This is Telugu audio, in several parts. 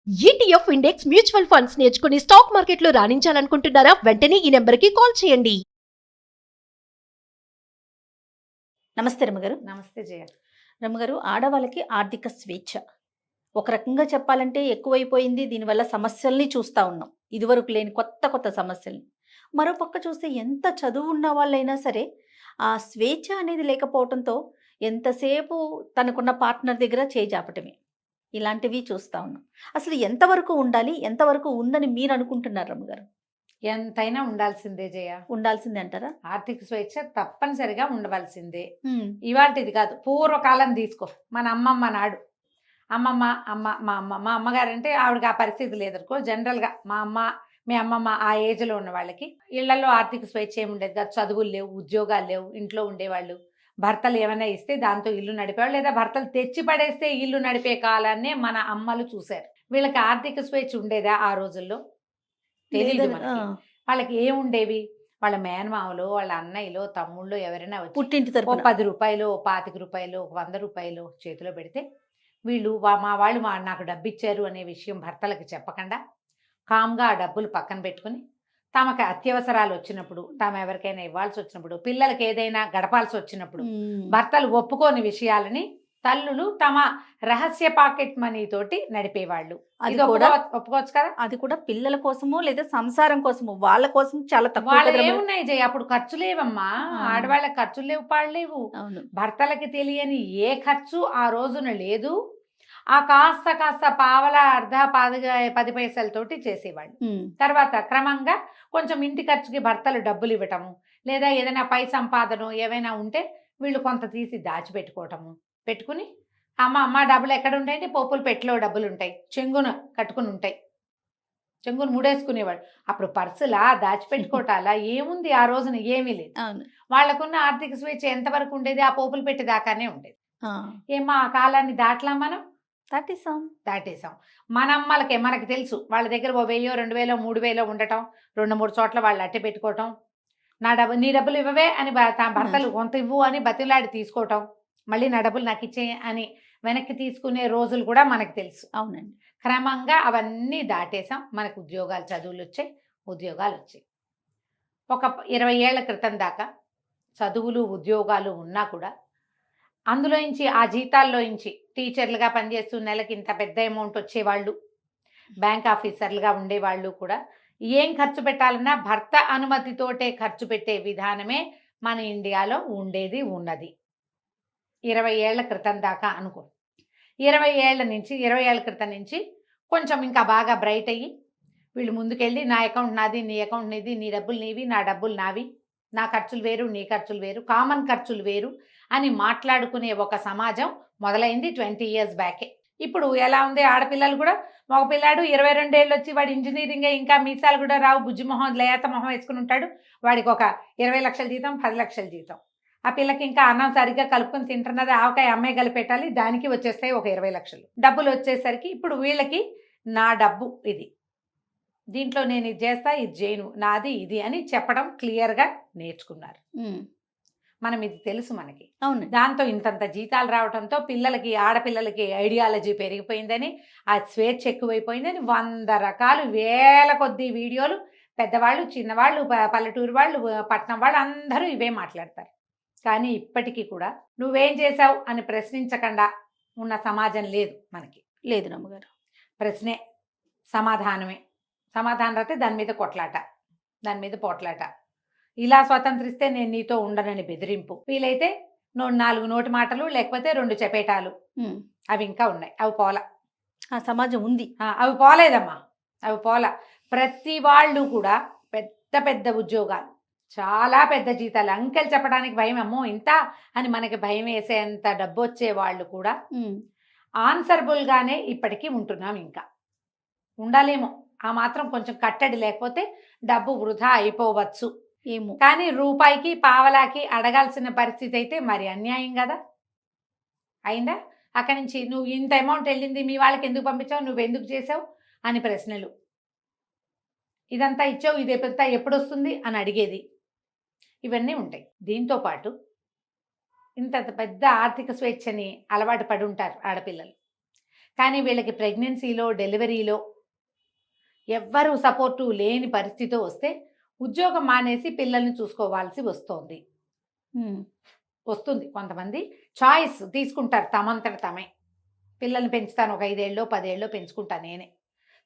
ఈటీఎఫ్ ఇండెక్స్ మ్యూచువల్ ఫండ్స్ నేర్చుకుని స్టాక్ మార్కెట్లో రాణించాలనుకుంటున్నారా? వెంటనే ఈ నెంబర్కి కాల్ చేయండి. నమస్తే రమ్మగారు. నమస్తే జయ. రమ్మగారు, ఆడవాళ్ళకి ఆర్థిక స్వేచ్ఛ ఒక రకంగా చెప్పాలంటే ఎక్కువైపోయింది. దీనివల్ల సమస్యల్ని చూస్తూ ఉన్నాం, ఇదివరకు లేని కొత్త కొత్త సమస్యల్ని. మరోపక్క చూస్తే ఎంత చదువు ఉన్న వాళ్ళైనా సరే ఆ స్వేచ్ఛ అనేది లేకపోవడంతో ఎంతసేపు తనకున్న పార్ట్నర్ దగ్గర చేజాపటమే, ఇలాంటివి చూస్తూ ఉన్నాం. అసలు ఎంతవరకు ఉండాలి, ఎంతవరకు ఉందని మీరు అనుకుంటున్నారు రమ్మగారు? ఎంతైనా ఉండాల్సిందే జయ. ఉండాల్సిందే అంటారా? ఆర్థిక స్వేచ్ఛ తప్పనిసరిగా ఉండవలసిందే. ఇవాళది కాదు, పూర్వకాలం తీసుకో. మన అమ్మమ్మ నాడు మా అమ్మగారు అంటే ఆవిడకి ఆ పరిస్థితి లేదనుకో. జనరల్గా మా అమ్మ, మీ అమ్మమ్మ ఆ ఏజ్లో ఉన్న వాళ్ళకి ఇళ్లలో ఆర్థిక స్వేచ్ఛ ఏమి ఉండేది కాదు. చదువులు లేవు, ఉద్యోగాలు లేవు, ఇంట్లో ఉండేవాళ్ళు. భర్తలు ఏమైనా ఇస్తే దాంతో ఇల్లు నడిపేవాళ్ళు, లేదా భర్తలు తెచ్చి పడేస్తే ఇల్లు నడిపే కాలాన్నే మన అమ్మలు చూశారు. వీళ్ళకి ఆర్థిక స్వేచ్ఛ ఉండేదా ఆ రోజుల్లో? తెలియదు మనకి. వాళ్ళకి ఏముండేవి? వాళ్ళ మేనమామలో, వాళ్ళ అన్నయ్యలో, తమ్ముళ్ళు ఎవరైనా వచ్చి పుట్టింటి ఓ తరపున 10 రూపాయలు, ఓ 25 రూపాయలు, ఒక 100 రూపాయలు చేతిలో పెడితే వీళ్ళు మా వాళ్ళు నాకు డబ్బు ఇచ్చారు అనే విషయం భర్తలకు చెప్పకుండా కామ్గా ఆ డబ్బులు పక్కన పెట్టుకుని తమకు అత్యవసరాలు వచ్చినప్పుడు, తాము ఎవరికైనా ఇవ్వాల్సి వచ్చినప్పుడు, పిల్లలకి ఏదైనా గడపాల్సి వచ్చినప్పుడు భర్తలు ఒప్పుకోని విషయాలని తల్లులు తమ రహస్య పాకెట్ మనీ తోటి నడిపేవాళ్ళు. అది ఇది కూడా ఒప్పుకోవచ్చు కదా. అది కూడా పిల్లల కోసమో లేదా సంసారం కోసమో, వాళ్ళ కోసం చాలా తక్కువ వాళ్ళు కదా రమ్మ. ఏమున్నాయి జయ, అప్పుడు ఖర్చు లేవమ్మా. ఆడవాళ్ళకి ఖర్చులు లేవు, పాడలేవు. అవును. భర్తలకి తెలియని ఏ ఖర్చు ఆ రోజున లేదు. ఆ కాస్త పావల అర్ధ 10 పైసలతోటి చేసేవాళ్ళు. తర్వాత క్రమంగా కొంచెం ఇంటి ఖర్చుకి భర్తలు డబ్బులు ఇవ్వటము, లేదా ఏదైనా పై సంపాదన ఏవైనా ఉంటే వీళ్ళు కొంత తీసి దాచిపెట్టుకోవటము. పెట్టుకుని అమ్మ డబ్బులు ఎక్కడ ఉంటాయంటే పోపులు పెట్టిలో డబ్బులు ఉంటాయి, చెంగున కట్టుకుని ఉంటాయి, చెంగును ముడేసుకునేవాడు. అప్పుడు పర్సులా దాచిపెట్టుకోవటాలా ఏముంది ఆ రోజున? ఏమీ లేదు. వాళ్ళకున్న ఆర్థిక స్వేచ్ఛ ఎంతవరకు ఉండేది? ఆ పోపులు పెట్టేదాకానే ఉండేది. ఏమో ఆ కాలాన్ని దాటలా మనం? దాటేసాం. మన అమ్మలకే మనకు తెలుసు, వాళ్ళ దగ్గర ఓ 1000, 2000, 3000 ఉండటం, 2-3 చోట్ల వాళ్ళు అట్టే పెట్టుకోవటం. నీ డబ్బులు ఇవ్వవే అని భర్తలు కొంత ఇవ్వు అని బతిలాడి తీసుకోవటం, మళ్ళీ నా డబ్బులు నాకు ఇచ్చే అని వెనక్కి తీసుకునే రోజులు కూడా మనకు తెలుసు. అవునండి. క్రమంగా అవన్నీ దాటేసాం. మనకు ఉద్యోగాలు, చదువులు వచ్చాయి, ఉద్యోగాలు వచ్చాయి. ఒక 20 ఏళ్ల క్రితం దాకా చదువులు, ఉద్యోగాలు ఉన్నా కూడా అందులోంచి, ఆ జీతాల్లోంచి టీచర్లుగా పనిచేస్తూ నెలకి ఇంత పెద్ద అమౌంట్ వచ్చేవాళ్ళు, బ్యాంక్ ఆఫీసర్లుగా ఉండేవాళ్ళు కూడా ఏం ఖర్చు పెట్టాలన్నా భర్త అనుమతితోటే ఖర్చు పెట్టే విధానమే మన ఇండియాలో ఉండేది, ఉన్నది. 20 ఏళ్ల క్రితం దాకా అనుకో. 20 ఏళ్ల క్రితం నుంచి కొంచెం ఇంకా బాగా బ్రైట్ అయ్యి వీళ్ళు ముందుకెళ్ళి నా అకౌంట్ నాది, నీ అకౌంట్ నీది, నీ డబ్బులు నీవి, నా డబ్బులు నావి, నా ఖర్చులు వేరు, నీ ఖర్చులు వేరు, కామన్ ఖర్చులు వేరు అని మాట్లాడుకునే ఒక సమాజం మొదలైంది 20 years బ్యాకే. ఇప్పుడు ఎలా ఉంది? ఆడపిల్లలు కూడా, మగ పిల్లాడు 22 ఏళ్ళు వచ్చి వాడు ఇంజనీరింగే, ఇంకా మీసాలు కూడా రావు, బుజ్జి మొహం, లేత మొహం వేసుకుని ఉంటాడు. వాడికి ఒక 20 లక్షల జీతం, 10 లక్షల జీతం. ఆ పిల్లకి ఇంకా అన్నం సరిగ్గా కలుపుకొని తింటున్నది, ఆవకాయ అమ్మాయి కలిపెట్టాలి, దానికి వచ్చేస్తాయి ఒక 20 లక్షలు. డబ్బులు వచ్చేసరికి ఇప్పుడు వీళ్ళకి నా డబ్బు ఇది, దీంట్లో నేను ఇది చేస్తా, ఇది చేయను, నాది ఇది అని చెప్పడం క్లియర్గా నేర్చుకున్నారు. మనం ఇది తెలుసు మనకి. అవును. దాంతో ఇంతంత జీతాలు రావడంతో పిల్లలకి, ఆడపిల్లలకి ఐడియాలజీ పెరిగిపోయిందని, ఆ స్వేచ్ఛ ఎక్కువైపోయిందని 100 రకాలు, వేల కొద్ది వీడియోలు, పెద్దవాళ్ళు, చిన్నవాళ్ళు, పల్లెటూరు వాళ్ళు, పట్నం వాళ్ళు అందరూ ఇవే మాట్లాడతారు. కానీ ఇప్పటికీ కూడా నువ్వేం చేసావు అని ప్రశ్నించకుండా ఉన్న సమాజం లేదు మనకి. లేదు రమ్మగారు. ప్రశ్నే సమాధానమే. సమాధానం అయితే దాని మీద కొట్లాట, దాని మీద పోట్లాట. ఇలా స్వతంత్రిస్తే నేను నీతో ఉండనని బెదిరింపు. వీలైతే 4 నోటి మాటలు, లేకపోతే 2 చపేటాలు. అవి ఇంకా ఉన్నాయి, అవి పోలా. ఆ సమాజం ఉంది, అవి పోలేదమ్మా, అవి పోలా. ప్రతి వాళ్ళు కూడా పెద్ద పెద్ద ఉద్యోగాలు, చాలా పెద్ద జీతాలు, అంకెలు చెప్పడానికి భయం, అమ్మో ఇంత అని మనకి భయం వేసేంత డబ్బు వచ్చే వాళ్ళు కూడా ఆన్సరబుల్గానే ఇప్పటికీ ఉంటున్నాం. ఇంకా ఉండాలేమో, ఆ మాత్రం కొంచెం కట్టడి లేకపోతే డబ్బు వృధా అయిపోవచ్చు ఏమో. కానీ రూపాయికి, పావలాకి అడగాల్సిన పరిస్థితి అయితే మరి అన్యాయం కదా. అయిందా? అక్కడి నుంచి నువ్వు ఇంత అమౌంట్ వెళ్ళింది, మీ వాళ్ళకి ఎందుకు పంపించావు, నువ్వు ఎందుకు చేసావు అని ప్రశ్నలు. ఇదంతా ఇచ్చావు, ఇది ఎప్పుడు వస్తుంది అని అడిగేది. ఇవన్నీ ఉంటాయి. దీంతో పాటు ఇంత పెద్ద ఆర్థిక స్వేచ్ఛని అలవాటు పడి ఉంటారు ఆడపిల్లలు. కానీ వీళ్ళకి ప్రెగ్నెన్సీలో డెలివరీలో ఎవ్వరూ సపోర్టు లేని పరిస్థితి వస్తే ఉద్యోగం మానేసి పిల్లల్ని చూసుకోవాల్సి వస్తుంది. కొంతమంది చాయిస్ తీసుకుంటారు తమంతట తమే. పిల్లల్ని పెంచుతాను, ఒక 5 ఏళ్ళో 10 ఏళ్ళో పెంచుకుంటాను నేనే,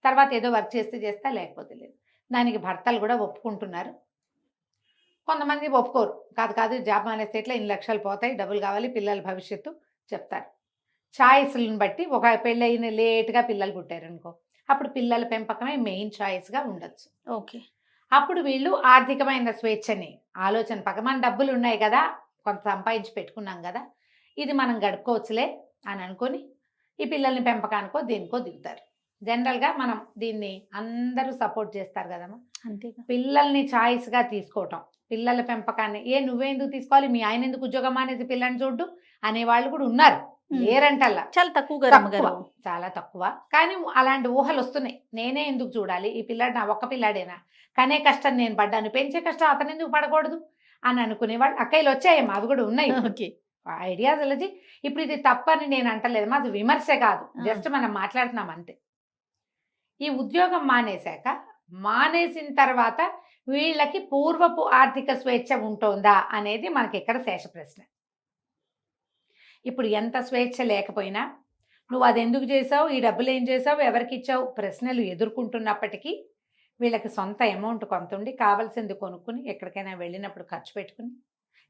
తర్వాత ఏదో వర్క్ చేస్తా లేకపోతే లేదు. దానికి భర్తలు కూడా ఒప్పుకుంటున్నారు. కొంతమంది ఒప్పుకోరు. కాదు జాబ్ మానేస్తే ఇట్లా ఇన్ని లక్షలు పోతాయి, డబ్బులు కావాలి, పిల్లల భవిష్యత్తు చెప్తారు. చాయిస్లను బట్టి ఒక పెళ్ళైన లేట్గా పిల్లలు పుట్టారనుకో, అప్పుడు పిల్లల పెంపకమే మెయిన్ చాయిస్గా ఉండొచ్చు. ఓకే. అప్పుడు వీళ్ళు ఆర్థికమైన స్వేచ్ఛని ఆలోచన పక్క, మన డబ్బులు ఉన్నాయి కదా, కొంత సంపాదించి పెట్టుకున్నాం కదా, ఇది మనం గడుపుకోవచ్చులే అని అనుకొని ఈ పిల్లల్ని పెంపకానికో దేనికో దిగుతారు. జనరల్గా మనం దీన్ని అందరూ సపోర్ట్ చేస్తారు కదమ్మా. అంతేగా. పిల్లల్ని చాయిస్గా తీసుకోవటం, పిల్లల పెంపకాన్ని నువ్వెందుకు తీసుకోవాలి, మీ ఆయన ఎందుకు ఉద్యోగం అనేది పిల్లని చూడ్డు అనేవాళ్ళు కూడా ఉన్నారు, లేరంటల్లా. చాలా తక్కువ, చాలా తక్కువ. కానీ అలాంటి ఊహలు వస్తున్నాయి. నేనే ఎందుకు చూడాలి, ఈ పిల్లాడు నా ఒక్క పిల్లాడేనా, కనే కష్టం నేను పడ్డాను, పెంచే కష్టం అతను ఎందుకు పడకూడదు అని అనుకునేవాళ్ళు అక్కయ్యలు వచ్చాయేమో, అవి కూడా ఉన్నాయి. ఐడియాలజీ. ఇప్పుడు ఇది తప్పని నేను అంటలేదు, అది విమర్శ కాదు, జస్ట్ మనం మాట్లాడుతున్నాం అంతే. ఈ ఉద్యోగం మానేసిన తర్వాత వీళ్ళకి పూర్వపు ఆర్థిక స్వేచ్ఛ ఉంటుందా అనేది మనకి ఇక్కడ శేష ప్రశ్న. ఇప్పుడు ఎంత స్వేచ్ఛ లేకపోయినా నువ్వు అది ఎందుకు చేసావు, ఈ డబ్బులు ఏం చేసావు, ఎవరికి ఇచ్చావు ప్రశ్నలు ఎదుర్కొంటున్నప్పటికీ వీళ్ళకి సొంత అమౌంట్ కొంత ఉండి కావాల్సింది కొనుక్కుని ఎక్కడికైనా వెళ్ళినప్పుడు ఖర్చు పెట్టుకుని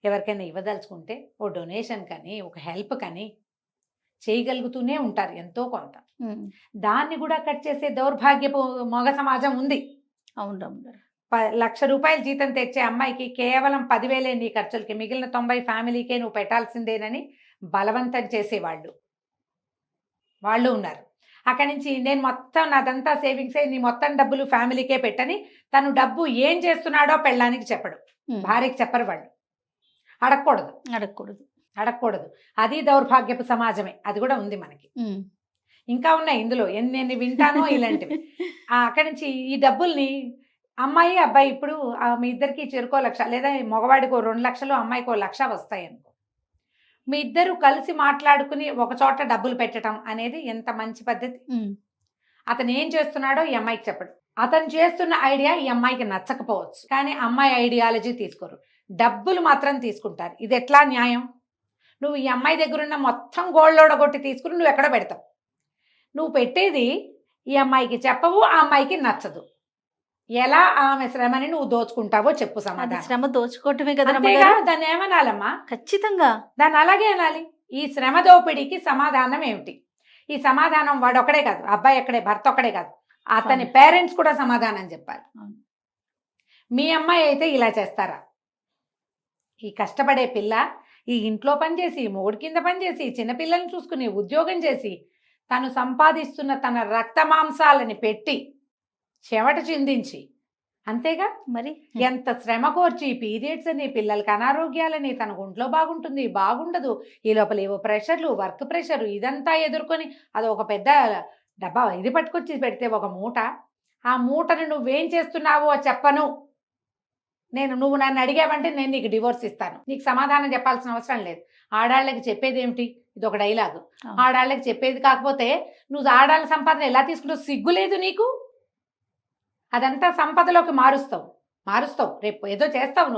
ఎవరికైనా ఇవ్వదలుచుకుంటే ఓ డొనేషన్ కానీ ఒక హెల్ప్ కానీ చేయగలుగుతూనే ఉంటారు ఎంతో కొంత. దాన్ని కూడా కట్ చేసే దౌర్భాగ్యపు మగ సమాజం ఉంది. అవును. 1,00,000 రూపాయలు జీతం తెచ్చే అమ్మాయికి కేవలం 10,000 నీ ఖర్చులకి, మిగిలిన 90 ఫ్యామిలీకే నువ్వు పెట్టాల్సిందేనని బలవంతం చేసేవాళ్ళు వాళ్ళు ఉన్నారు. అక్కడి నుంచి నేను మొత్తం నాదంతా సేవింగ్స్ నీ మొత్తం డబ్బులు ఫ్యామిలీకే పెట్టని తను డబ్బు ఏం చేస్తున్నాడో పెళ్ళానికి చెప్పడు, భార్యకి చెప్పరు. వాళ్ళు అడగకూడదు. అది దౌర్భాగ్యపు సమాజమే, అది కూడా ఉంది మనకి. ఇంకా ఉన్నాయి ఇందులో ఎన్ని వింటానో ఇలాంటివి. అక్కడి నుంచి ఈ డబ్బుల్ని అమ్మాయి అబ్బాయి ఇప్పుడు మీ ఇద్దరికి చెరుకో 1,00,000 లేదా మగవాడికో 2 లక్షలు అమ్మాయికో 1,00,000 వస్తాయి అనుకో, మీ ఇద్దరు కలిసి మాట్లాడుకుని ఒక చోట డబ్బులు పెట్టడం అనేది ఎంత మంచి పద్ధతి. అతను ఏం చేస్తున్నాడో ఈ అమ్మాయికి చెప్పడు, అతను చేస్తున్న ఐడియా ఈ అమ్మాయికి నచ్చకపోవచ్చు, కానీ అమ్మాయి ఐడియాలజీ తీసుకోరు, డబ్బులు మాత్రం తీసుకుంటారు. ఇది ఎట్లా న్యాయం? నువ్వు ఈ అమ్మాయి దగ్గర ఉన్న మొత్తం గోల్డోడగొట్టి తీసుకుని నువ్వు ఎక్కడ పెడతావు? నువ్వు పెట్టేది ఈ అమ్మాయికి చెప్పవు, ఆ అమ్మాయికి నచ్చదు. ఎలా ఆమె శ్రమని నువ్వు దోచుకుంటావో చెప్పు సమాధానం. శ్రమ దోచుకోవటమే కదా, దాన్ని ఏమనాలమ్మా? ఖచ్చితంగా దాన్ని అలాగే అనాలి. ఈ శ్రమ దోపిడీకి సమాధానం ఏమిటి? ఈ సమాధానం వాడు ఒక్కడే కాదు, అబ్బాయి ఒక్కడే, భర్త ఒక్కడే కాదు, అతని పేరెంట్స్ కూడా సమాధానం చెప్పాలి. మీ అమ్మాయి అయితే ఇలా చేస్తారా? ఈ కష్టపడే పిల్ల ఈ ఇంట్లో పనిచేసి, మొగుడి కింద పనిచేసి, చిన్నపిల్లల్ని చూసుకుని, ఉద్యోగం చేసి, తను సంపాదిస్తున్న తన రక్త మాంసాలని పెట్టి చెమట చిందించి, అంతేగా మరి ఎంత శ్రమ కోర్చి పీరియడ్స్ అని, పిల్లలకి అనారోగ్యాలని, తన ఒంట్లో బాగుండదు, ఈ లోపల ఏవో ప్రెషర్లు, వర్క్ ప్రెషర్, ఇదంతా ఎదుర్కొని అది ఒక పెద్ద డబ్బా ఇది పట్టుకొచ్చి పెడితే ఒక మూట, ఆ మూటను నువ్వేం చేస్తున్నావో చెప్పను నువ్వు నన్ను అడిగావంటే నేను నీకు డివోర్స్ ఇస్తాను. నీకు సమాధానం చెప్పాల్సిన అవసరం లేదు. ఆడాళ్ళకి చెప్పేది ఏమిటి? ఇది ఒక డైలాగు. ఆడాళ్ళకి చెప్పేది కాకపోతే నువ్వు ఆడాళ్ళ సంపాదన ఎలా తీసుకుంటావు? సిగ్గు లేదు నీకు? అదంతా సంపదలోకి మారుస్తావు. రేపు ఏదో చేస్తావు,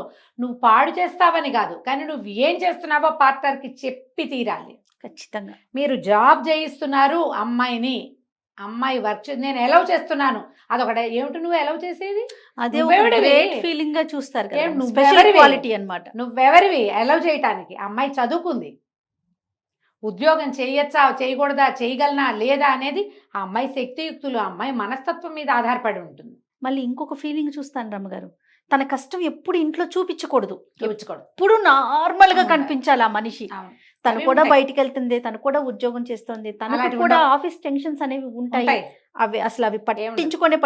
నువ్వు పాడు చేస్తావని కాదు, కానీ నువ్వు ఏం చేస్తున్నావో పార్ట్నర్కి చెప్పి తీరాలి. ఖచ్చితంగా. మీరు జాబ్ చేయిస్తున్నారు అమ్మాయి వర్క్ నేను ఎలౌ చేస్తున్నాను, అదొకటే. ఏమిటి నువ్వు ఎలౌ చేసేది? అదే ఫీలింగ్ గా చూస్తారు, నువ్వెవరివి ఎలౌ చేయటానికి? అమ్మాయి చదువుకుంది, ఉద్యోగం చేయొచ్చా చేయకూడదా, చేయగలనా లేదా అనేది ఆ అమ్మాయి శక్తియుక్తులు, ఆ అమ్మాయి మనస్తత్వం మీద ఆధారపడి ఉంటుంది. మళ్ళీ ఇంకొక ఫీలింగ్ చూస్తాను రమ్మగారు, తన కష్టం ఎప్పుడు ఇంట్లో చూపించకూడదు, ఇప్పుడు నార్మల్ గా కనిపించాలి ఆ మనిషి. తను కూడా బయటికి వెళ్తుంది, తను కూడా ఉద్యోగం చేస్తుంది, తనకు కూడా ఆఫీస్ టెన్షన్స్ అనేవి ఉంటాయి. అవి పట్టించుకునే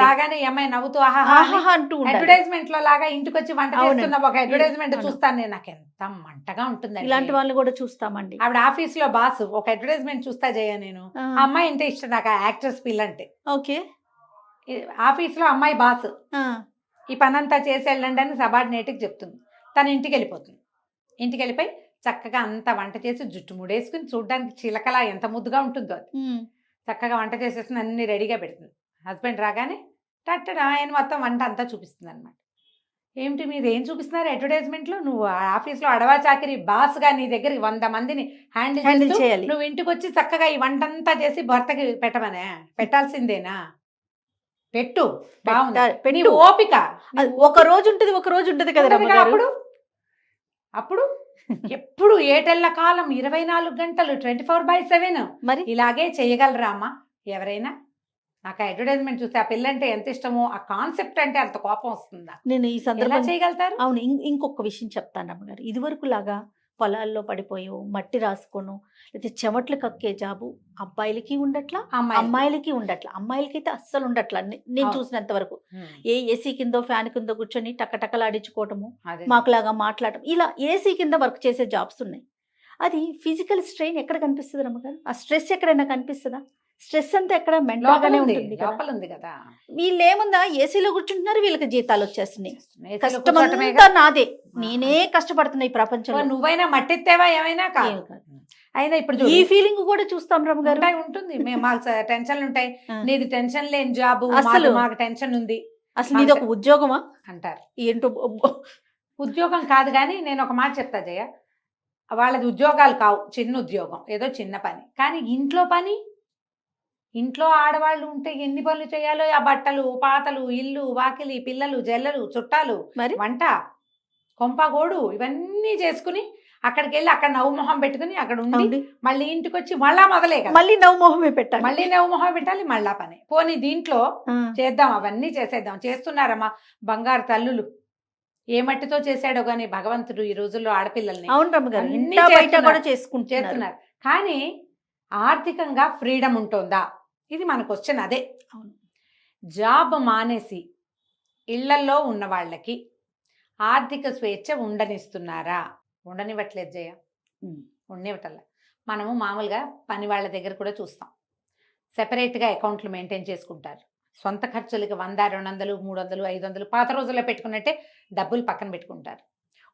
రాగానే అమ్మాయి నవ్వుతూ ఆహా అంటూ అడ్వర్టైజ్మెంట్ లో లాగా ఇంటికి వచ్చి వంట చేస్తున్న ఒక అడ్వర్టైజ్మెంట్ చూస్తాను నేను, నాకు ఎంత మంటగా ఉంటుంది. ఇలాంటి వాళ్ళని కూడా చూస్తామండి. ఆవిడ ఆఫీస్ లో బాస్ ఒక అడ్వర్టైజ్మెంట్ చూస్తా జయ నేను, అమ్మాయి అంటే ఇష్టం నాకు, యాక్ట్రెస్ పిల్ల అంటే. ఓకే. ఆఫీస్ లో అమ్మాయి బాస్ ఈ పనంతా చేసి వెళ్ళండి అని సబార్డినేట్కి చెప్తుంది. తను ఇంటికి వెళ్ళిపోతుంది. ఇంటికి వెళ్ళిపోయి చక్కగా అంతా వంట చేసి జుట్టు ముడేసుకుని చూడడానికి చిలకలా ఎంత ముద్దుగా ఉంటుందో అది. చక్కగా వంట చేసేస్తుంది, అన్ని రెడీగా పెడుతుంది. హస్బెండ్ రాగానే టట్టడ ఆయన మొత్తం వంట అంతా చూపిస్తుంది అనమాట. ఏమిటి మీరు ఏం చూపిస్తున్నారు అడ్వర్టైజ్మెంట్లో? నువ్వు ఆఫీస్లో అడవా చాకిరి బాస్గా నీ దగ్గరికి 100 మందిని హ్యాండిల్ హ్యాండిల్ చేస్తూ చేయాలి. నువ్వు ఇంటికి వచ్చి చక్కగా ఈ వంటంతా చేసి భర్తకి పెట్టమనే పెట్టాల్సిందేనా? పెట్టు, బాగుంది. పెట్టు. నీ ఓపిక అది ఒక రోజు ఉంటది, ఒక రోజు ఉంటది కదా ఉండదుగా రమ్మగారు. అప్పుడు అప్పుడు ఎప్పుడు ఏటెళ్ళ కాలం 24 గంటలు 24/7 మరి ఇలాగే చేయగలరా అమ్మా ఎవరైనా? నాకు అడ్వర్టైజ్మెంట్ చూస్తే ఆ పిల్లంటే ఎంత ఇష్టమో, ఆ కాన్సెప్ట్ అంటే అంత కోపం వస్తుందా? నేను ఈ ఎలా సందర్భం చేయగలుగుతారు? అవును, ఇంకొక విషయం చెప్తాను రమ్మగారు. ఇదివరకు లాగా పొలాల్లో పడిపోయో మట్టి రాసుకోను లేకపోతే చెమట్లు కక్కే జాబు అబ్బాయిలకి ఉండట్లా, అమ్మాయిలకి ఉండట్లా. అమ్మాయిలకైతే అస్సలు ఉండట్లా నేను అవును. చూసినంత వరకు. ఉమ్, ఏసీ కిందో ఫ్యాన్ కిందో కూర్చొని టకటకలాడించుకోవటము, అదే. మాకులాగా మాట్లాడటం, ఇలా ఏసీ కింద వర్క్ చేసే జాబ్స్ ఉన్నాయి. అది ఫిజికల్ స్ట్రెయిన్ ఎక్కడ కనిపిస్తుంది రమ్మగారు? ఆ స్ట్రెస్ ఎక్కడైనా కనిపిస్తుందా? స్ట్రెస్ అంతా ఎక్కడ మెంటల్ లోపల గానే ఉంది, ఉంటుంది కదా. లోపల ఉంది కదా. వీళ్ళు ఏముందా ఏసీలో కూర్చుంటున్నారు, వీళ్ళకి జీతాలు వచ్చేస్తున్నాయి. ఏసీలో కష్టం కూర్చోటమేగా. అంతా నాదే, నేనే కష్టపడుతున్నా ఈ ప్రపంచంలో. నువ్వైనా మట్టిత్తేవా ఏమైనా కాదు. ఏం కాదు. అయినా ఇప్పుడు ఈ చూడు, ఫీలింగ్ కూడా చూస్తాం రమ్మ గారు. ఉంటాయి, ఉంటుంది. మేము మాకు టెన్షన్లు ఉంటాయి. ఆ. నీది టెన్షన్ లేని జాబు, అసలు. మాకు టెన్షన్ ఉంది అసలు నీది ఒక ఉద్యోగమా అంటారు. ఏంటో ఉద్యోగం కాదు, కానీ నేను ఒక మాట చెప్తా జయ, వాళ్ళది ఉద్యోగాలు కావు, చిన్న ఉద్యోగం, ఏదో చిన్న పని. కానీ ఇంట్లో పని, ఇంట్లో ఆడవాళ్ళు ఉంటే ఎన్ని పనులు చేయాలో, ఆ బట్టలు పాతలు, ఇల్లు వాకిలి, పిల్లలు జల్లలు చుట్టాలు, మరి వంట కొంపగోడు ఇవన్నీ చేసుకుని అక్కడికి వెళ్ళి అక్కడ నవ్వు మొహం పెట్టుకుని అక్కడ ఉండి అవునండి. మళ్ళీ ఇంటికి వచ్చి మళ్ళా మొదలే కదా, మళ్ళీ నవ్వు మొహమే పెట్టాలి. మళ్ళీ నవ్వు మొహం పెట్టాలి, మళ్ళా పని. పోనీ దీంట్లో ఆ. చేద్దాం, అవన్నీ చేసేద్దాం. చేస్తున్నారమ్మా బంగారు తల్లులు. ఏ మట్టితో చేశాడో గాని భగవంతుడు ఈ రోజుల్లో ఆడపిల్లల్ని అవును రమ్మ గారు, అన్నీ ఇంటా బయట చేస్తున్నారు. కూడా చేసుకుంటున్నారు. చేస్తున్నారు. కానీ ఆర్థికంగా ఫ్రీడమ్ ఉంటుందా? ఇది మన క్వశ్చన్. అదే అవును. జాబ్ మానేసి ఇళ్లల్లో ఉన్న వాళ్ళకి ఆర్థిక స్వేచ్ఛ ఉండనిస్తున్నారా? ఉండనివ్వట్లేదు జయ, ఉండనివ్వటల్లా. మనము మామూలుగా పని వాళ్ళ దగ్గర కూడా చూస్తాం, సెపరేట్గా అకౌంట్లు మెయింటైన్ చేసుకుంటారు. సొంత ఖర్చులకి 100, 200, 300, 500 పాత రోజుల్లో పెట్టుకున్నట్టే డబ్బులు పక్కన పెట్టుకుంటారు.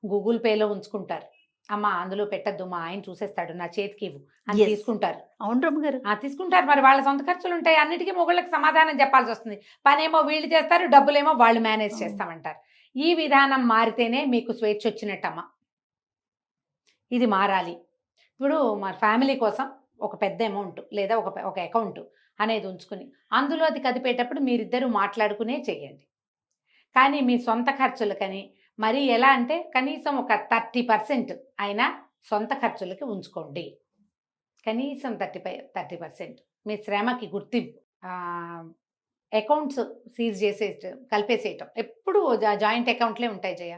గూగుల్ పేలో ఉంచుకుంటారు. అమ్మ అందులో పెట్టద్దు, మా ఆయన చూసేస్తాడు, నా చేతికి ఇవ్వు అని Yes. తీసుకుంటారు. అవును రమ్మ గారు. తీసుకుంటారు. మరి వాళ్ళ సొంత ఖర్చులు ఉంటాయి, అన్నిటికీ మొగుళ్ళకి సమాధానం చెప్పాల్సి వస్తుంది. పనేమో వీళ్ళు చేస్తారు, డబ్బులేమో వాళ్ళు మేనేజ్ చేస్తామంటారు. ఈ విధానం మారితేనే మీకు స్వేచ్ఛ వచ్చినట్టమ్మా. ఇది మారాలి. ఇప్పుడు మా ఫ్యామిలీ కోసం ఒక పెద్ద అమౌంట్ లేదా ఒక అకౌంట్ అనేది ఉంచుకుని అందులో అది కదిపేటప్పుడు మీరిద్దరూ మాట్లాడుకునే చేయండి. కానీ మీ సొంత ఖర్చులకని మరి ఎలా అంటే కనీసం ఒక 30% అయినా సొంత ఖర్చులకి ఉంచుకోండి. కనీసం 30% మీ శ్రమకి గుర్తింపు. అకౌంట్స్ సీజ్ కలిపేసేయటం. ఎప్పుడు జాయింట్ అకౌంట్లే ఉంటాయి జయ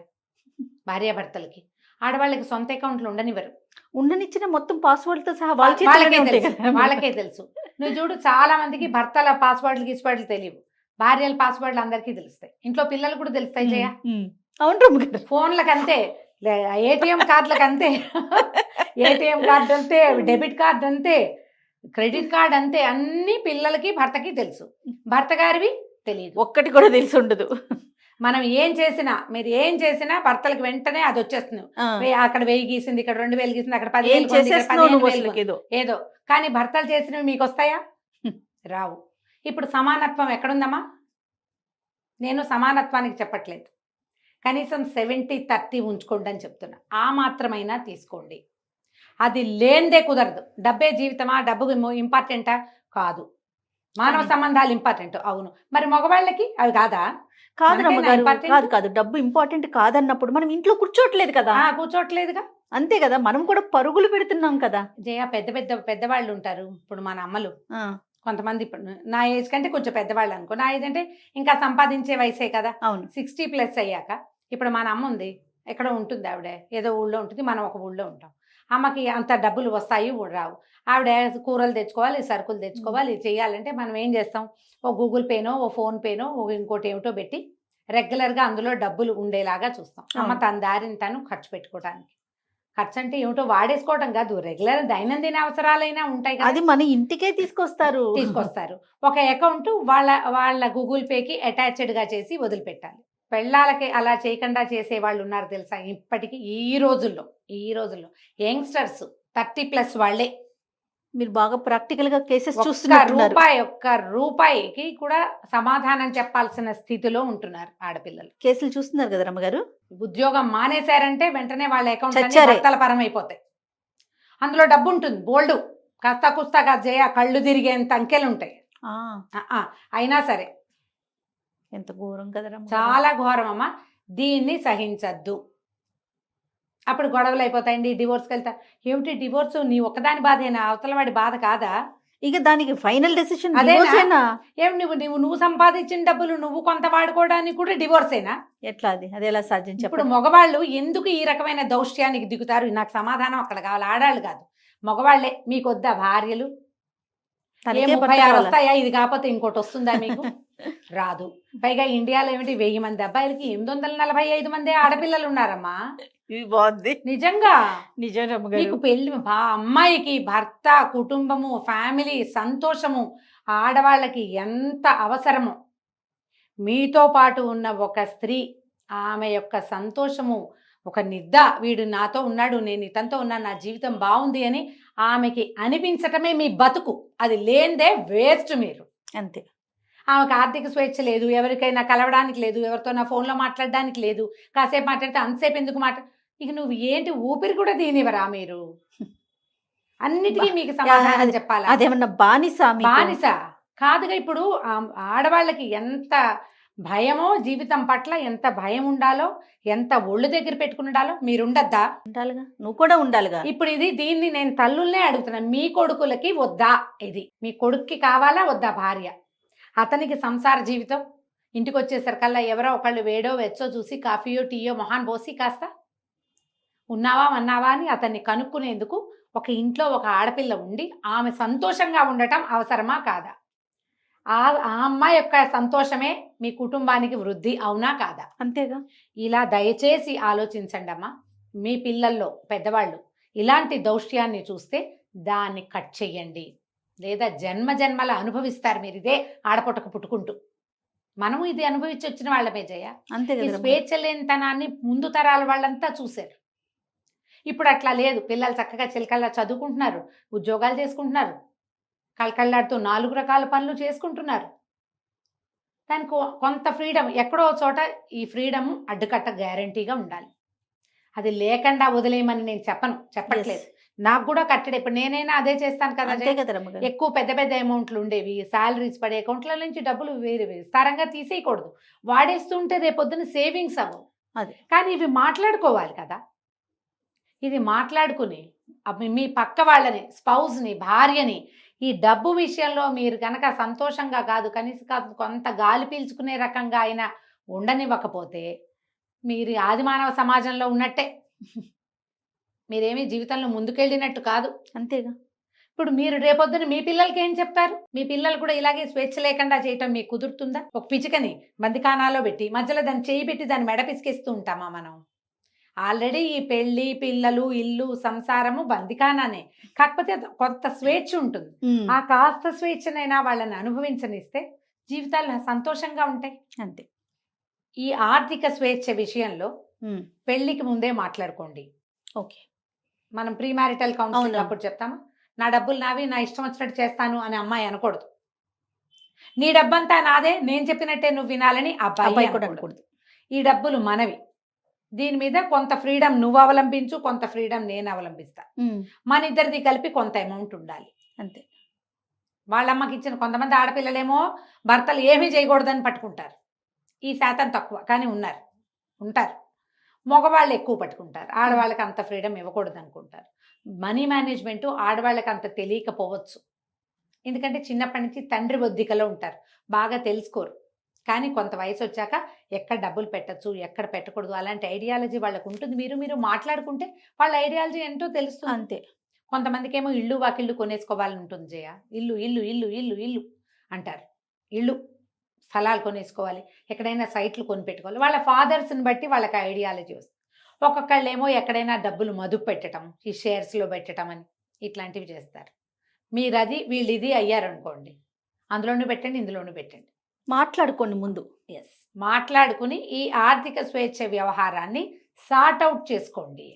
భార్యాభర్తలకి. ఆడవాళ్ళకి సొంత అకౌంట్లు ఉండనివ్వరు. ఉండనిచ్చిన మొత్తం పాస్వర్డ్తో సహా వాళ్ళకే తెలుసు. నువ్వు చూడు, చాలా మందికి భర్తల పాస్వర్డ్లు తెలియవు, భార్యల పాస్వర్డ్లు అందరికీ తెలుస్తాయి. ఇంట్లో పిల్లలు కూడా తెలుస్తాయి జయ. అవును రమ్మ గారు. ఫోన్లకు అంతే, ఏటీఎం కార్డులకు అంతే, ఏటీఎం కార్డు అంతే, డెబిట్ కార్డు అంతే, క్రెడిట్ కార్డు అంతే. అన్ని పిల్లలకి భర్తకి తెలుసు, భర్త గారివి తెలియదు. ఒక్కటి కూడా తెలిసి ఉండదు. మనం ఏం చేసినా, మీరు ఏం చేసినా భర్తలకు వెంటనే అది వచ్చేస్తుంది. అక్కడ 1000 గీసింది, ఇక్కడ 2000 గీసింది, అక్కడ 10,000 ఏదో. కానీ భర్తలు చేసినవి మీకు వస్తాయా? రావు. ఇప్పుడు సమానత్వం ఎక్కడుందమ్మా? నేను సమానత్వానికి చెప్పట్లేదు, కనీసం 70-30 ఉంచుకోండి అని చెప్తున్నా. ఆ మాత్రమైనా తీసుకోండి. అది లేనిదే కుదరదు. డబ్బే జీవితమా? డబ్బు ఇంపార్టెంటా? కాదు. మానవ సంబంధాలు ఇంపార్టెంట్. అవును. మరి మగవాళ్ళకి అవి కాదా? కాదు రమ్మగారు, కాదు. డబ్బు ఇంపార్టెంట్ కాదన్నప్పుడు మనం ఇంట్లో కూర్చోట్లేదు కదా. కూర్చోట్లేదుగా. అంతే కదా, మనం కూడా పరుగులు పెడుతున్నాం కదా జయ. పెద్దవాళ్ళు ఉంటారు. ఇప్పుడు మన అమ్మలు కొంతమంది, ఇప్పుడు నా ఏజ్ కంటే కొంచెం పెద్దవాళ్ళు అనుకో. నా ఏజ్ అంటే ఇంకా సంపాదించే వయసే కదా. అవును. 60+ అయ్యాక ఇప్పుడు మన అమ్మ ఉంది, ఎక్కడో ఉంటుంది, ఆవిడ ఏదో ఊళ్ళో ఉంటుంది, మనం ఒక ఊళ్ళో ఉంటాం. అమ్మకి అంత డబ్బులు వస్తాయి రావు. ఆవిడ కూరలు తెచ్చుకోవాలి, సరుకులు తెచ్చుకోవాలి, చేయాలంటే మనం ఏం చేస్తాం? ఓ గూగుల్ పేనో, ఓ ఫోన్ పేనో, ఇంకోటి ఏమిటో పెట్టి రెగ్యులర్గా అందులో డబ్బులు ఉండేలాగా చూస్తాం. అమ్మ తన దారిని తను ఖర్చు పెట్టుకోవడానికి. ఖర్చు అంటే ఏమిటో వాడేసుకోవటం కాదు, రెగ్యులర్ దైనందిన అవసరాలైనా ఉంటాయి కదా, అది మన ఇంటికే తీసుకొస్తారు. ఒక అకౌంట్ వాళ్ళ గూగుల్ పేకి అటాచ్డ్గా చేసి వదిలిపెట్టాలి. పెళ్ళాలకి అలా చేయకుండా చేసే వాళ్ళు ఉన్నారు తెలుసా ఇప్పటికీ. ఈ రోజుల్లో యంగ్స్టర్స్ 30+ వాళ్ళే మీరు బాగా ప్రాక్టికల్ గా కేసెస్ ఒక్క చూస్తున్నారు. రూపాయికి కూడా సమాధానం చెప్పాల్సిన స్థితిలో ఉంటున్నారు ఆడపిల్లలు. కేసులు చూస్తున్నారు కదా రమ్మగారు. ఉద్యోగం మానేశారంటే వెంటనే వాళ్ళ అకౌంట్ చచ్చారే. భర్తల పరం అయిపోతాయి. అందులో డబ్బు ఉంటుంది బోల్డు, కాస్త కుస్తాగా జయ కళ్ళు తిరిగేంత అంకెలు ఉంటాయి. అయినా సరే ఎంత ఘోరం కదా రమ్మగారు. చాలా ఘోరం అమ్మా. దీన్ని సహించద్దు. అప్పుడు గొడవలు అయిపోతాయండి, డివోర్స్కి వెళ్తా. ఏమిటి డివోర్స్? నీ ఒక్కదాని బాధేనా? అవతల వాడి బాధ కాదా? ఇక దానికి ఫైనల్ డెసిషన్ అదేనా? ఏం నువ్వు సంపాదించిన డబ్బులు నువ్వు కొంత వాడుకోవడానికి కూడా డివోర్సేనా? ఎట్లా అది ఎలా సాధ్యం ఇప్పుడు చెప్పండి. మగవాళ్ళు ఎందుకు ఈ రకమైన దౌష్ట్యానికి దిగుతారు? నాకు సమాధానం అక్కడ కావాలి. ఆడాళ్ళు కాదు, మగవాళ్లే. మీకు వద్దా భార్యలు? తనకే 36 భర్త కావాలా? వస్తాయా? ఇది కాకపోతే ఇంకోటి వస్తుందా మీకు? రాదు. పైగా ఇండియాలో ఏమిటి 1000 మంది అబ్బాయిలకి 845 మంది ఆడపిల్లలు ఉన్నారమ్మా. ఇది బాగుంది నిజంగా. నిజం రమ్మగారు. మీకు పెళ్లి అమ్మాయికి భర్త, కుటుంబము, ఫ్యామిలీ, సంతోషము ఆడవాళ్ళకి ఎంత అవసరమో, మీతో పాటు ఉన్న ఒక స్త్రీ ఆమె యొక్క సంతోషము, ఒక నిద్ద, వీడు నాతో ఉన్నాడు, నేను ఇతనితో ఉన్నాను, నా జీవితం బాగుంది అని ఆమెకి అనిపించటమే మీ బతుకు. అది లేనిదే వేస్ట్ మీరు. అంతే. ఆమెకు ఆర్థిక స్వేచ్ఛ లేదు, ఎవరికైనా కలవడానికి లేదు, ఎవరితో నా ఫోన్లో మాట్లాడడానికి లేదు. కాసేపు మాట్లాడితే అంతసేపు ఎందుకు ఇక నువ్వు ఏంటి ఊపిరి కూడా దీనివరా మీరు? అన్నిటికీ మీకు సమాధానం చెప్పాలా? అదేమన్నా బానిస? బానిస కాదుగా. ఇప్పుడు ఆడవాళ్ళకి ఎంత భయమో, జీవితం పట్ల ఎంత భయం ఉండాలో, ఎంత ఒళ్ళు దగ్గర పెట్టుకుని ఉండాలో మీరుండద్దా? ఉండాలిగా, నువ్వు కూడా ఉండాలిగా. ఇప్పుడు దీన్ని నేను తల్లుల్నే అడుగుతున్నాను. మీ కొడుకులకి వద్దా? ఇది మీ కొడుక్కి కావాలా వద్దా భార్య? అతనికి సంసార జీవితం, ఇంటికి వచ్చేసరికల్లా ఎవరో ఒకళ్ళు వేడో వెచ్చో చూసి కాఫీయో టీయో మొహాన్ పోసి కాస్త ఉన్నావా అన్నావా అని అతన్ని కనుక్కునేందుకు ఒక ఇంట్లో ఒక ఆడపిల్ల ఉండి ఆమె సంతోషంగా ఉండటం అవసరమా కాదా? ఆ అమ్మాయి యొక్క సంతోషమే మీ కుటుంబానికి వృద్ధి, అవునా కాదా? అంతేగా. ఇలా దయచేసి ఆలోచించండి అమ్మా. మీ పిల్లల్లో పెద్దవాళ్ళు ఇలాంటి దౌష్ట్యాన్ని చూస్తే దాన్ని కట్ చెయ్యండి, లేదా జన్మ జన్మల అనుభవిస్తారు మీరు ఇదే ఆడపొట్టకు పుట్టుకుంటూ. మనము ఇది అనుభవించి వచ్చిన వాళ్ళమే జయ. అంతే ఈ కదా. స్వేచ్ఛ లేనితనాన్ని ముందు తరాల వాళ్ళంతా చూశారు. ఇప్పుడు అట్లా లేదు. పిల్లలు చక్కగా చిలకల్లా చదువుకుంటున్నారు, ఉద్యోగాలు చేసుకుంటున్నారు, కళకళ్ళాడుతూ 4 రకాల పనులు చేసుకుంటున్నారు. దానికి కొంత ఫ్రీడమ్, ఎక్కడో చోట ఈ ఫ్రీడమ్ అడ్డుకట్ట గ్యారంటీగా ఉండాలి. అది లేకుండా వదిలేయమని నేను చెప్పట్లేదు. నాకు కూడా కట్టడే. ఇప్పుడు నేనైనా అదే చేస్తాను కదా. అంతే కదా రమ్మగారు. ఎక్కువ పెద్ద పెద్ద అమౌంట్లు ఉండేవి, శాలరీస్ పడే అకౌంట్ల నుంచి డబ్బులు వేరే విస్తారంగా తీసేయకూడదు. వాడేస్తుంటే రేపొద్దున సేవింగ్స్ అవ్వవు. అదే. కానీ ఇవి మాట్లాడుకోవాలి కదా. ఇది మాట్లాడుకుని మీ పక్క వాళ్ళని, స్పౌస్ని, భార్యని ఈ డబ్బు విషయంలో మీరు కనుక సంతోషంగా కాదు, కనీసం కొంత గాలి పీల్చుకునే రకంగా అయినా ఉండనివ్వకపోతే మీరు ఆదిమానవ సమాజంలో ఉన్నట్టే. మీరేమీ జీవితంలో ముందుకెళ్ళినట్టు కాదు. అంతేగా. ఇప్పుడు మీరు రేపొద్దున మీ పిల్లలకి ఏం చెప్తారు? మీ పిల్లలు కూడా ఇలాగే స్వేచ్ఛ లేకుండా చేయటం మీకు కుదురుతుందా? ఒక పిచికని బందికానాలో పెట్టి మధ్యలో దాన్ని చేయి పెట్టి దాన్ని మెడ పిసికేస్తూ ఉంటామా మనం? ఆల్రెడీ ఈ పెళ్లి, పిల్లలు, ఇల్లు, సంసారము బందికానానే. కాకపోతే కొంత స్వేచ్ఛ ఉంటుంది. ఆ కాస్త స్వేచ్ఛనైనా వాళ్ళని అనుభవించనిస్తే జీవితాలు సంతోషంగా ఉంటాయి. అంతే. ఈ ఆర్థిక స్వేచ్ఛ విషయంలో పెళ్లికి ముందే మాట్లాడుకోండి. ఓకే. మనం ప్రీ మ్యారిటల్ కౌన్సిలింగ్ అప్పుడు చెప్తామా, నా డబ్బులు నావి, నా ఇష్టం వచ్చినట్టు చేస్తాను అని అమ్మాయి అనకూడదు. నీ డబ్బంతా నాదే, నేను చెప్పినట్టే నువ్వు వినాలని అబ్బాయి కూడా అనకూడదు. ఈ డబ్బులు మనవి, దీని మీద కొంత ఫ్రీడమ్ నువ్వు అవలంబించు, కొంత ఫ్రీడమ్ నేను అవలంబిస్తా, మన ఇద్దరిది కలిపి కొంత అమౌంట్ ఉండాలి. అంతే. వాళ్ళమ్మకి ఇచ్చిన కొంతమంది ఆడపిల్లలేమో భర్తలు ఏమీ చేయకూడదని పట్టుకుంటారు. ఈ శాతం తక్కువ, కానీ ఉంటారు. మగవాళ్ళు ఎక్కువ పట్టుకుంటారు. ఆడవాళ్ళకి అంత ఫ్రీడమ్ ఇవ్వకూడదు అనుకుంటారు. మనీ మేనేజ్మెంట్ ఆడవాళ్ళకి అంత తెలియకపోవచ్చు. ఎందుకంటే చిన్నప్పటి నుంచి తండ్రి ఒద్దికలో ఉంటారు, బాగా తెలుసుకోరు. కానీ కొంత వయసు వచ్చాక ఎక్కడ డబ్బులు పెట్టచ్చు, ఎక్కడ పెట్టకూడదు, అలాంటి ఐడియాలజీ వాళ్ళకు ఉంటుంది. మీరు మాట్లాడుకుంటే వాళ్ళ ఐడియాలజీ ఏంటో తెలుస్తుంది. అంతే. కొంతమందికి ఏమో ఇల్లు వాకిళ్ళు కొనేసుకోవాలని ఉంటుంది జయ. ఇల్లు ఇల్లు ఇల్లు ఇల్లు ఇల్లు అంటారు. ఇల్లు స్థలాలు కొనేసుకోవాలి, ఎక్కడైనా సైట్లు కొనిపెట్టుకోవాలి. వాళ్ళ ఫాదర్స్ని బట్టి వాళ్ళకి ఐడియాలజీ వస్తుంది. ఒక్కొక్కళ్ళు ఏమో ఎక్కడైనా డబ్బులు మదుపు పెట్టడం, ఈ షేర్స్లో పెట్టడం అని ఇట్లాంటివి చేస్తారు. మీరు అది వీళ్ళు ఇది అయ్యారనుకోండి, అందులోనూ పెట్టండి, ఇందులోనూ పెట్టండి. మాట్లాడుకోండి ముందు. మాట్లాడుకుని ఈ ఆర్థిక స్వేచ్ఛ వ్యవహారాన్ని సార్ట్ అవుట్ చేసుకోండి.